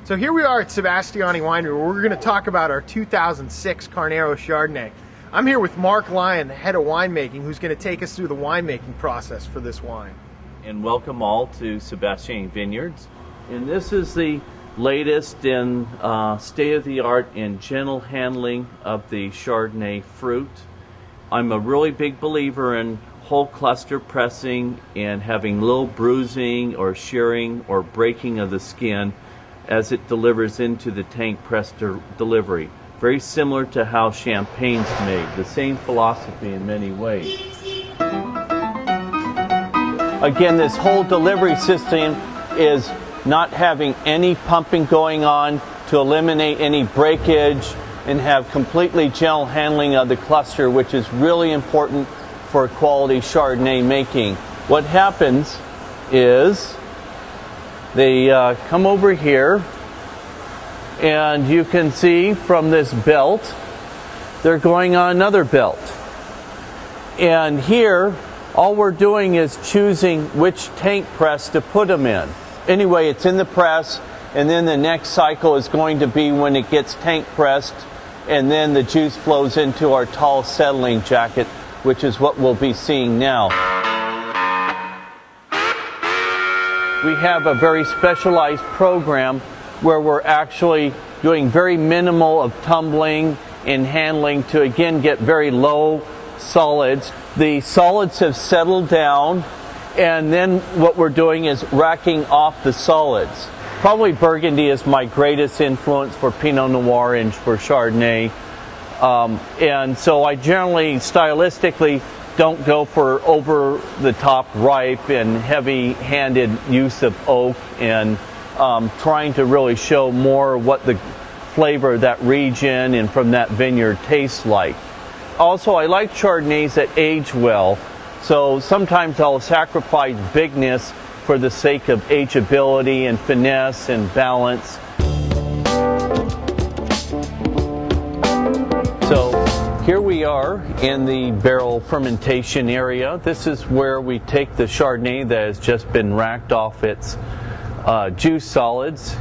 So here we are at Sebastiani Winery, where we're going to talk about our 2006 Carnero Chardonnay. I'm here with Mark Lyons, the head of winemaking, who's going to take us through the winemaking process for this wine. And welcome all to Sebastiani Vineyards. And this is the latest in state-of-the-art in gentle handling of the Chardonnay fruit. I'm a really big believer in whole cluster pressing and having little bruising or shearing or breaking of the skin as it delivers into the tank press delivery. Very similar to how champagne's made, the same philosophy in many ways. Again, this whole delivery system is not having any pumping going on to eliminate any breakage and have completely gentle handling of the cluster, which is really important for quality Chardonnay making. What happens is they come over here, and you can see from this belt, they're going on another belt. And here, all we're doing is choosing which tank press to put them in. Anyway, it's in the press, and then the next cycle is going to be when it gets tank pressed, and then the juice flows into our tall settling jacket, which is what we'll be seeing now. We have a very specialized program where we're actually doing very minimal of tumbling and handling to again get very low solids. The solids have settled down, and then what we're doing is racking off the solids. Probably Burgundy is my greatest influence for Pinot Noir and for Chardonnay. And so I generally, stylistically, don't go for over-the-top ripe and heavy-handed use of oak, and trying to really show more what the flavor of that region and from that vineyard tastes like. Also, I like Chardonnays that age well, so sometimes I'll sacrifice bigness for the sake of ageability and finesse and balance. So here we are in the barrel fermentation area. This is where we take the Chardonnay that has just been racked off its juice solids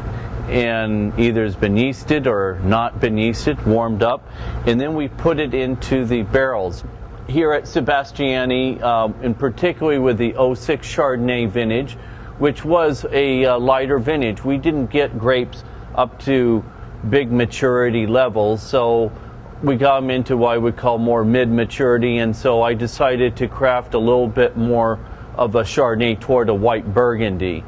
and either has been yeasted or not been yeasted, warmed up, and then we put it into the barrels. Here at Sebastiani, and particularly with the 06 Chardonnay vintage, which was a lighter vintage, we didn't get grapes up to big maturity levels, so we got them into what I would call more mid-maturity, and so I decided to craft a little bit more of a Chardonnay toward a white Burgundy.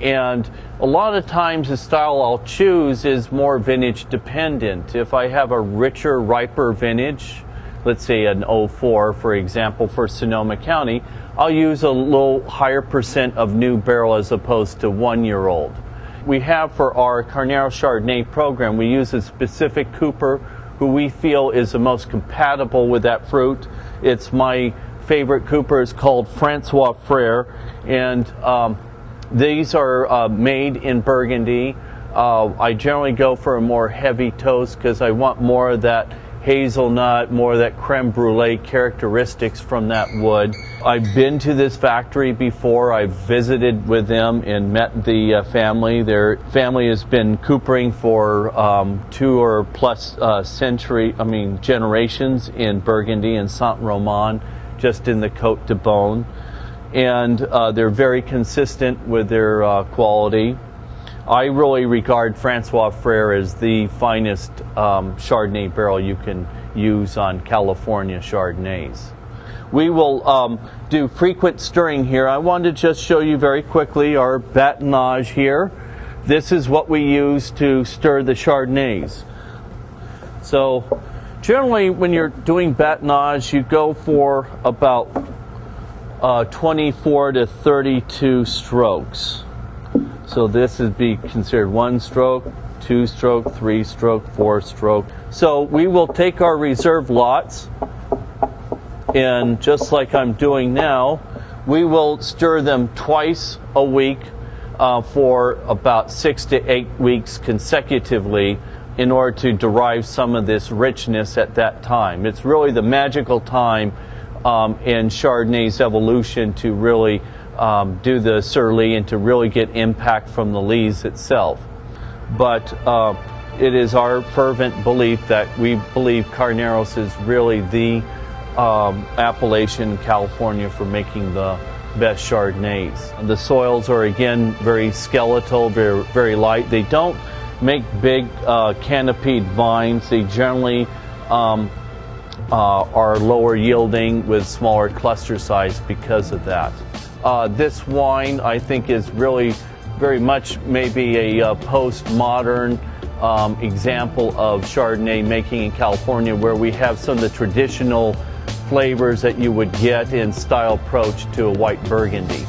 And a lot of times the style I'll choose is more vintage dependent. If I have a richer, riper vintage, let's say an 04, for example, for Sonoma County, I'll use a little higher percent of new barrel as opposed to 1-year-old. We have for our Carnero Chardonnay program, we use a specific cooper who we feel is the most compatible with that fruit. It's my favorite cooper. It's called Francois Frere, and these are made in Burgundy. I generally go for a more heavy toast because I want more of that hazelnut, more of that creme brulee characteristics from that wood. I've been to this factory before. I've visited with them and met the family. Their family has been coopering for 2 or plus generations in Burgundy and Saint-Romain, just in the Côte de Beaune. And they're very consistent with their quality. I really regard Francois Frere as the finest Chardonnay barrel you can use on California Chardonnays. We will do frequent stirring here. I wanted to just show you very quickly our batonnage here. This is what we use to stir the Chardonnays. So generally when you're doing batonnage, you go for about 24 to 32 strokes. So this would be considered 1 stroke, 2 stroke, 3 stroke, 4 stroke. So we will take our reserve lots, and just like I'm doing now, we will stir them twice a week for about 6 to 8 weeks consecutively in order to derive some of this richness at that time. It's really the magical time in Chardonnay's evolution to really do the sur lie and to really get impact from the lees itself. but it is our fervent belief that we believe Carneros is really the appellation in California for making the best Chardonnays. The soils are again very skeletal, very light. They don't make big canopied vines. They generally are lower yielding with smaller cluster size because of that. This wine, I think, is really very much maybe a postmodern example of Chardonnay making in California, where we have some of the traditional flavors that you would get in style approach to a white Burgundy.